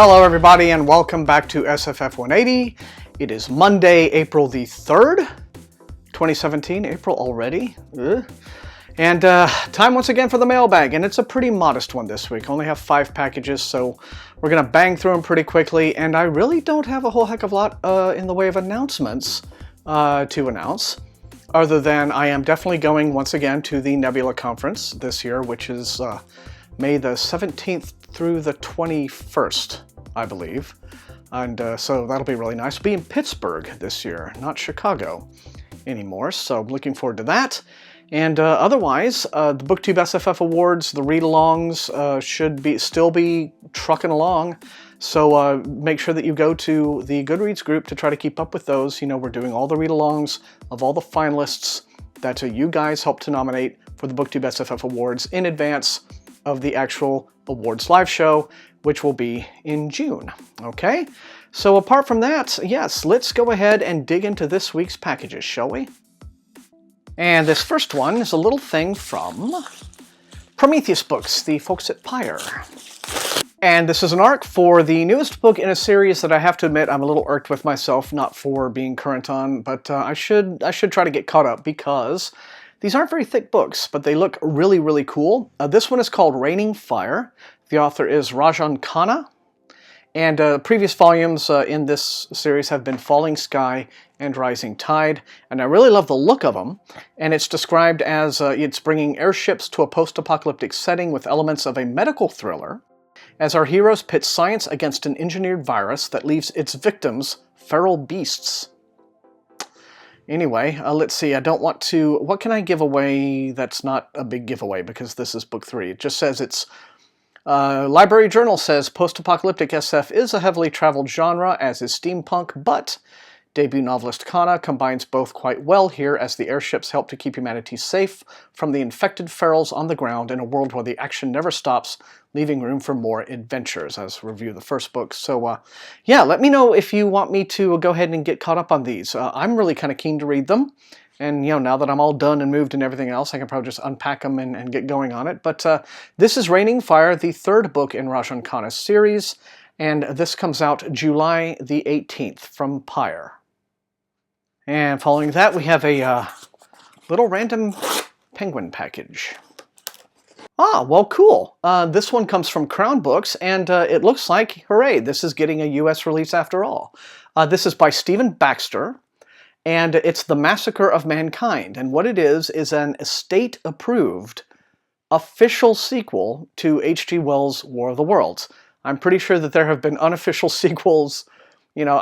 Hello everybody and welcome back to SFF180. It is Monday, April the 3rd, 2017. April already. Ugh. And time once again for the mailbag, and it's a pretty modest one this week. Only have 5 packages, so we're going to bang through them pretty quickly, and I really don't have a whole heck of a lot in the way of announcements to announce, other than I am definitely going once again to the Nebula Conference this year, which is May the 17th through the 21st, I believe. And so that'll be really nice. I'll be in Pittsburgh this year, not Chicago anymore, so I'm looking forward to that. And otherwise, the BookTube SFF Awards, the read-alongs should still be trucking along. So make sure that you go to the Goodreads group to try to keep up with those. You know, we're doing all the read-alongs of all the finalists that you guys helped to nominate for the BookTube SFF Awards in advance of the actual awards live show, which will be in June. Okay? So apart from that, yes, let's go ahead and dig into this week's packages, shall we? And this first one is a little thing from Prometheus Books, the folks at Pyre. And this is an ARC for the newest book in a series that I have to admit I'm a little irked with myself, not for being current on, but I should try to get caught up because these aren't very thick books, but they look really, really cool. This one is called Raining Fire. The author is Rajan Khanna. And previous volumes in this series have been Falling Sky and Rising Tide, and I really love the look of them. And it's described as it's bringing airships to a post-apocalyptic setting with elements of a medical thriller, as our heroes pit science against an engineered virus that leaves its victims feral beasts. Anyway, let's see, I don't want to... What can I give away that's not a big giveaway, because this is book 3? It just says it's... Library Journal says post-apocalyptic SF is a heavily traveled genre, as is steampunk, but debut novelist Khanna combines both quite well here, as the airships help to keep humanity safe from the infected ferals on the ground in a world where the action never stops, leaving room for more adventures, as review the first book. So yeah, let me know if you want me to go ahead and get caught up on these. I'm really kind of keen to read them. And, you know, now that I'm all done and moved and everything else, I can probably just unpack them and get going on it. But this is Raining Fire, the 3rd book in Rajan Khanna's series, and this comes out July the 18th from Pyre. And following that, we have a little random penguin package. Ah, well, cool. This one comes from Crown Books, and it looks like, hooray, this is getting a US release after all. This is by Stephen Baxter. And it's The Massacre of Mankind, and what it is an estate-approved official sequel to H.G. Wells' War of the Worlds. I'm pretty sure that there have been unofficial sequels, you know,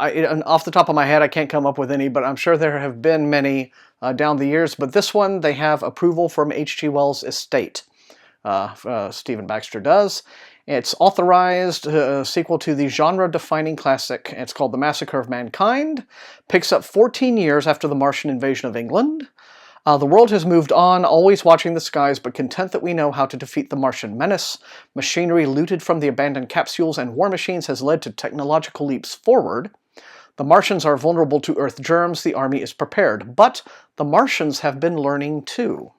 off the top of my head I can't come up with any, but I'm sure there have been many down the years, but this one they have approval from H.G. Wells' estate. Stephen Baxter does. It's authorized, a sequel to the genre-defining classic. It's called The Massacre of Mankind. Picks up 14 years after the Martian invasion of England. The world has moved on, always watching the skies, but content that we know how to defeat the Martian menace. Machinery looted from the abandoned capsules and war machines has led to technological leaps forward. The Martians are vulnerable to Earth germs. The army is prepared. But the Martians have been learning too.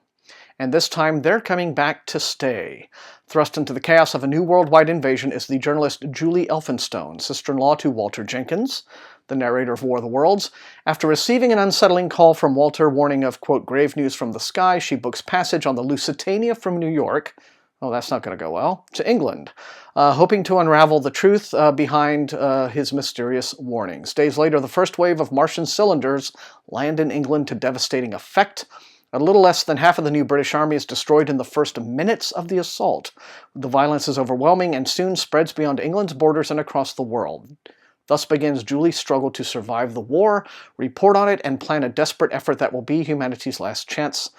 And this time they're coming back to stay. Thrust into the chaos of a new worldwide invasion is the journalist Julie Elphinstone, sister-in-law to Walter Jenkins, the narrator of War of the Worlds. After receiving an unsettling call from Walter warning of, quote, grave news from the sky, she books passage on the Lusitania from New York, oh, that's not going to go well, to England, hoping to unravel the truth behind his mysterious warnings. Days later, the first wave of Martian cylinders land in England to devastating effect. A little less than half of the new British army is destroyed in the first minutes of the assault. The violence is overwhelming and soon spreads beyond England's borders and across the world. Thus begins Julie's struggle to survive the war, report on it, and plan a desperate effort that will be humanity's last chance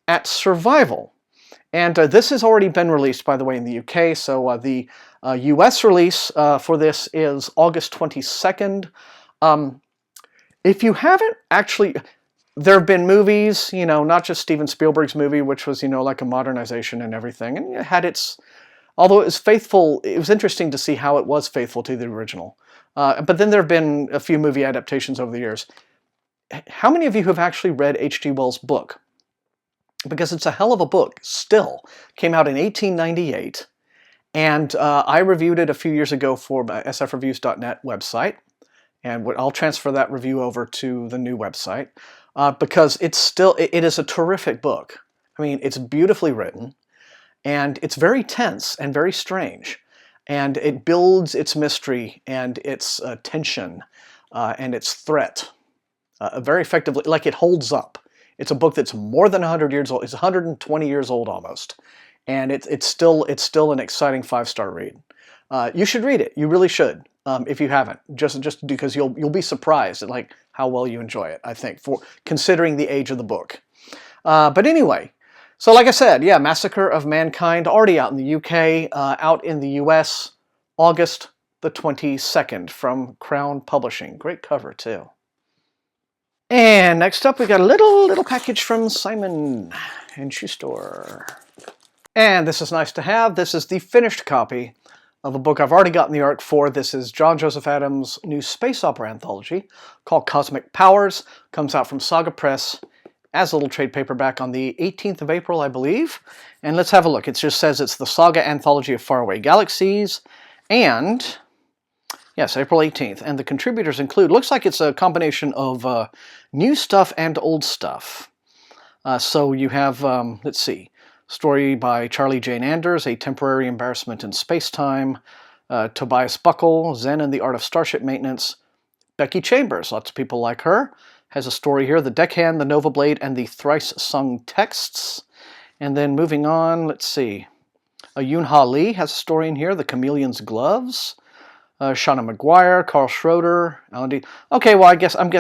at survival. And this has already been released, by the way, in the UK, so the US release for this is August 22nd. If you haven't actually... There have been movies, you know, not just Steven Spielberg's movie, which was, you know, like a modernization and everything, and it had its... Although it was faithful, it was interesting to see how it was faithful to the original. But then there have been a few movie adaptations over the years. How many of you have actually read H.G. Wells' book? Because it's a hell of a book, still. Came out in 1898, And I reviewed it a few years ago for my sfreviews.net website, and I'll transfer that review over to the new website because it is a terrific book. I mean, it's beautifully written, and it's very tense and very strange, and it builds its mystery and its tension and its threat very effectively. Like, it holds up. It's a book that's more than 100 years old. It's 120 years old almost. And it's still an exciting 5-star read. You should read it. You really should, if you haven't. Just because you'll be surprised at like how well you enjoy it, I think, for considering the age of the book. But anyway, so like I said, yeah, Massacre of Mankind, already out in the UK, out in the US, August the 22nd from Crown Publishing. Great cover too. And next up, we got a little package from Simon & Schuster. And this is nice to have. This is the finished copy of a book I've already gotten the art for. This is John Joseph Adams' new space opera anthology called Cosmic Powers. Comes out from Saga Press as a little trade paperback on the 18th of April, I believe. And let's have a look. It just says it's the Saga Anthology of Faraway Galaxies. And yes, April 18th. And the contributors include, looks like it's a combination of new stuff and old stuff. So you have, let's see, story by Charlie Jane Anders, A Temporary Embarrassment in Space-Time, Tobias Buckle, Zen and the Art of Starship Maintenance. Becky Chambers, lots of people like her, has a story here, The Deckhand, The Nova Blade, and the Thrice-Sung Texts. And then moving on, let's see, Yoon-Ha Lee has a story in here, The Chameleon's Gloves. Shauna McGuire, Carl Schroeder, Alan D. Okay, well, I guess I'm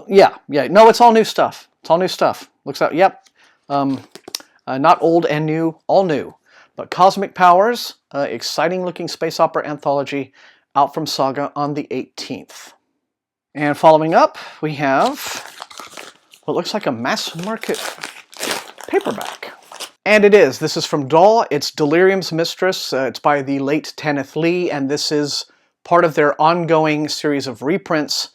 yeah, no, it's all new stuff. It's all new stuff. Looks out, yep. Not old and new, all new. But Cosmic Powers, exciting looking space opera anthology, out from Saga on the 18th. And following up, we have what looks like a mass market paperback. And it is. This is from Daw. It's Delirium's Mistress. It's by the late Tanith Lee, and this is part of their ongoing series of reprints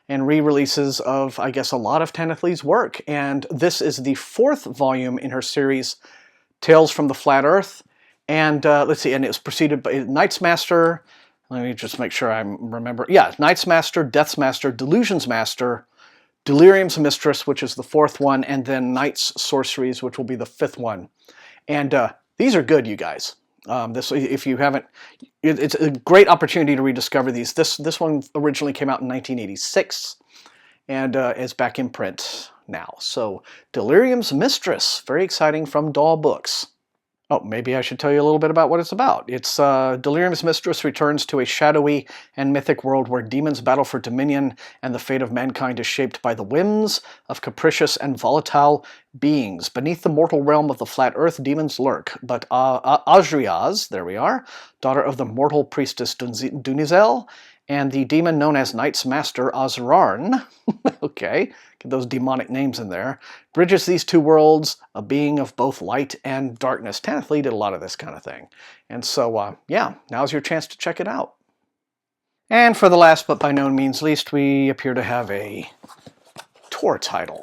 and re-releases of, I guess, a lot of Tanith Lee's work. And this is the 4th volume in her series, Tales from the Flat Earth. And let's see, and it was preceded by Night's Master. Let me just make sure I remember. Yeah, Night's Master, Death's Master, Delusion's Master, Delirium's Mistress, which is the 4th one, and then Night's Sorceries, which will be the 5th one. And these are good, you guys. If you haven't, it's a great opportunity to rediscover these. This one originally came out in 1986, and is back in print now. So, Delirium's Mistress, very exciting, from Daw Books. Oh, maybe I should tell you a little bit about what it's about. It's Delirium's Mistress returns to a shadowy and mythic world where demons battle for dominion, and the fate of mankind is shaped by the whims of capricious and volatile beings. Beneath the mortal realm of the flat earth, demons lurk, but Azriaz, there we are, daughter of the mortal priestess Dunizel, and the demon known as Night's Master, Azrarn, okay, get those demonic names in there, bridges these two worlds, a being of both light and darkness. Tanith Lee did a lot of this kind of thing. And so, yeah, now's your chance to check it out. And for the last but by no means least, we appear to have a Tor title.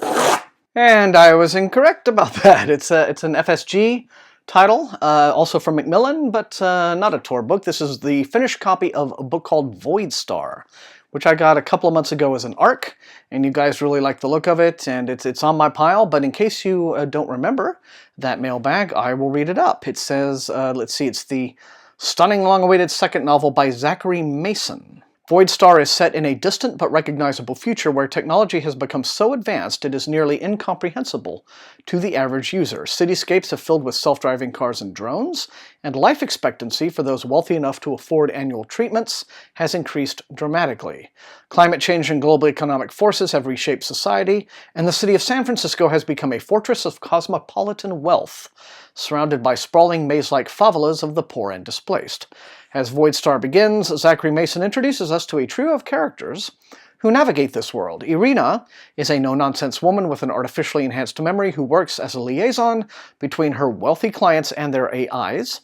And I was incorrect about that. It's an FSG title, also from Macmillan, but not a Tor book. This is the finished copy of a book called Void Star, which I got a couple of months ago as an ARC, and you guys really like the look of it, and it's on my pile. But in case you don't remember that mailbag, I will read it up. It says, let's see, it's the stunning, long-awaited second novel by Zachary Mason. Void Star is set in a distant but recognizable future where technology has become so advanced it is nearly incomprehensible to the average user. Cityscapes have filled with self-driving cars and drones, and life expectancy for those wealthy enough to afford annual treatments has increased dramatically. Climate change and global economic forces have reshaped society, and the city of San Francisco has become a fortress of cosmopolitan wealth, surrounded by sprawling maze-like favelas of the poor and displaced. As Void Star begins, Zachary Mason introduces us to a trio of characters who navigate this world. Irina is a no-nonsense woman with an artificially enhanced memory who works as a liaison between her wealthy clients and their AIs.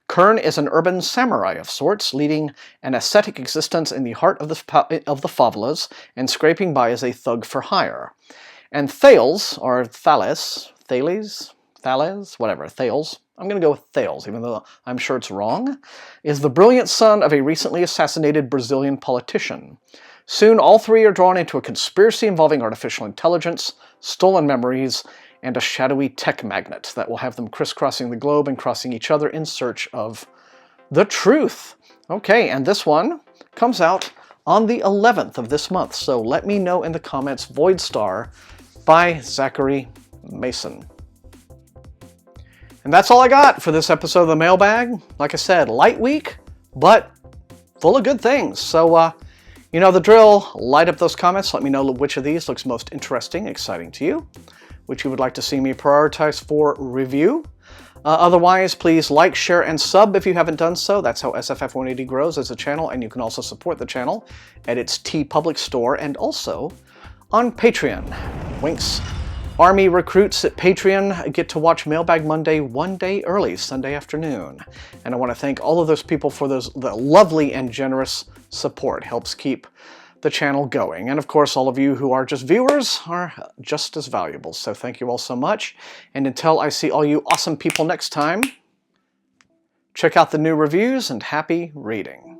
Kern is an urban samurai of sorts, leading an ascetic existence in the heart of the favelas and scraping by as a thug for hire. And Thales, or Thales, whatever, Thales, I'm going to go with Thales, even though I'm sure it's wrong, is the brilliant son of a recently assassinated Brazilian politician. Soon, all three are drawn into a conspiracy involving artificial intelligence, stolen memories, and a shadowy tech magnet that will have them crisscrossing the globe and crossing each other in search of the truth. Okay, and this one comes out on the 11th of this month, so let me know in the comments. Void Star by Zachary Mason. And that's all I got for this episode of the Mailbag. Like I said, light week, but full of good things. So, you know the drill. Light up those comments. Let me know which of these looks most interesting, exciting to you, which you would like to see me prioritize for review. Otherwise, please like, share, and sub if you haven't done so. That's how SFF180 grows as a channel, and you can also support the channel at its TeePublic store and also on Patreon. Winks. Army recruits at Patreon get to watch Mailbag Monday one day early, Sunday afternoon. And I want to thank all of those people for the lovely and generous support. Helps keep the channel going. And of course, all of you who are just viewers are just as valuable. So thank you all so much. And until I see all you awesome people next time, check out the new reviews and happy reading.